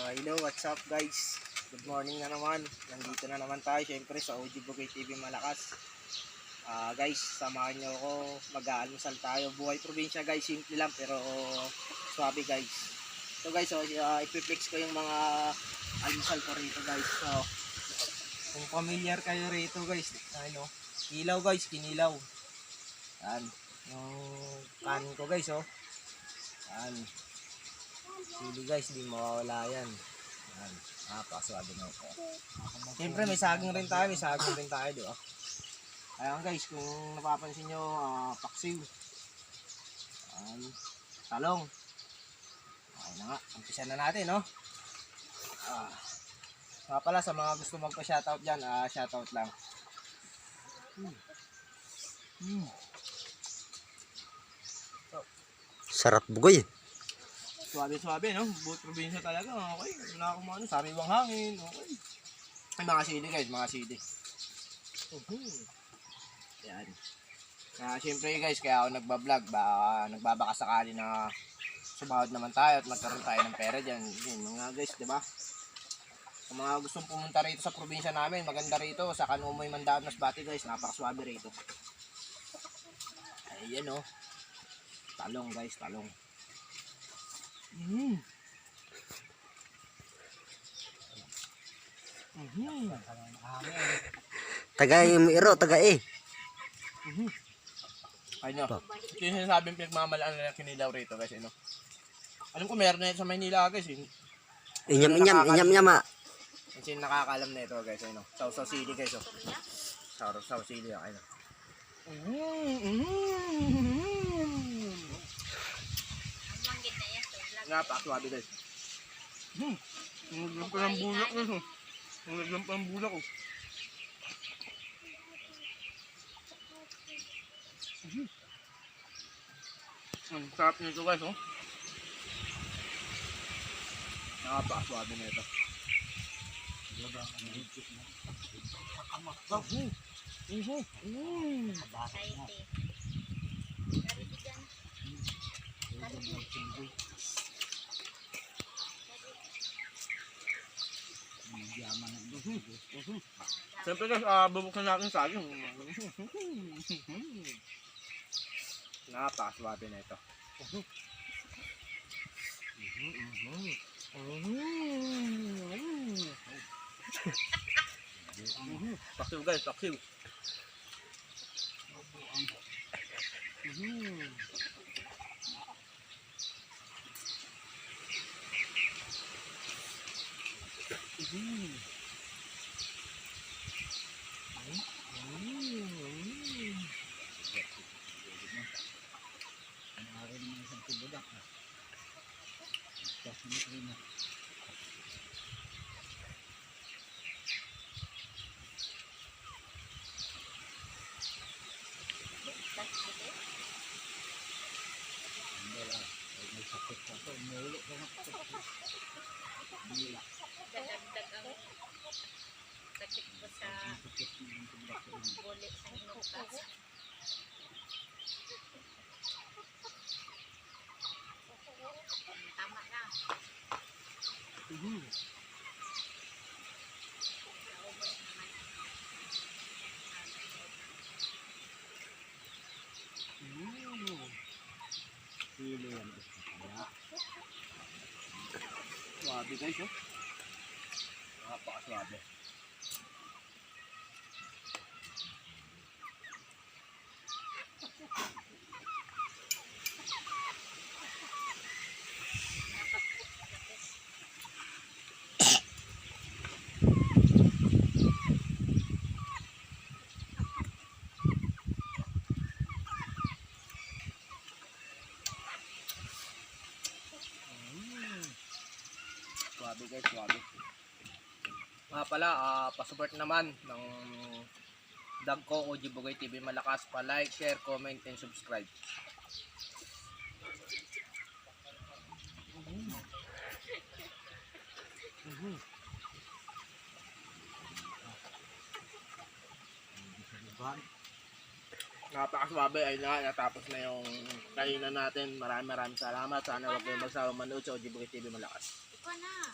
Hello, what's up guys? Good morning na naman. Nandito na naman tayo syempre sa OG Bugay TV Malakas. Guys, samahan nyo ako. Mag-aalmusal tayo. Buhay probinsya guys, simple lang pero swabe guys. So guys, ipiplex ko yung mga almusal ko rito guys. So, kung familiar kayo rito guys, ano, ilaw guys, kinilaw. Yan, yung kanin ko guys, oh. Yan. Sili guys, di mawawala yan. Yan. Pakaswado na ito. Siyempre may saging rin tayo, di ba? Ayan guys, kung napapansin nyo, paksiw. Yan. Talong. Okay na nga, umpisa na natin, no? Nga pala, sa mga gusto magpa-shoutout dyan, shoutout lang. Sarap bugoy. Swabe-swabe, no? Buot probinsya talaga, okay. Wala akong mga sariwang hangin, okay. Ay, mga sili guys, mga sili. Yan. Siyempre guys, kaya ako nagbablog, nagbabaka sakali na sumahod naman tayo at magkaroon tayo ng pera dyan. Yun, mga guys, di ba? Kung mga gustong pumunta rito sa probinsya namin, maganda rito, sa Kanumoy, Mandaon, Masbate guys, napakaswabe rito. Ayan, oh. Talong guys, talong. Tagay mo iro, tagay. Ay no, ito yung sinasabing pinagmamalaan na kinilaw rito guys, ano. Alam ko meron na ito sa Maynila guys, Inyam. Kasi nakakalam na ito guys, ano. Saw sili guys, oh. Saw sili, ano. Napakaswabe guys. Naglam pa ng bulak guys, oh. Naglam pa ng bulak, oh. Ang sarap nito guys, oh. Napakaswabe na ito. Siyempre guys, bubuksan natin sa akin. Napakaswabe na ito. Paksiw guys, paksiw. Dadagdag ang sakit ko sa bulit sa hinukas. Tama na. Swabe guys, oh. Napakaswabe. Swabe guys, swabe. Nga pala, pa-support naman ng vlog ko, OG Bugay TV Malakas. Pa-like, share, comment, and subscribe. Napakaswabe, ay natapos na yung kainan natin. Maraming salamat. Sana wag kayong magsawa manood sa OG Bugay TV Malakas. Ikaw na.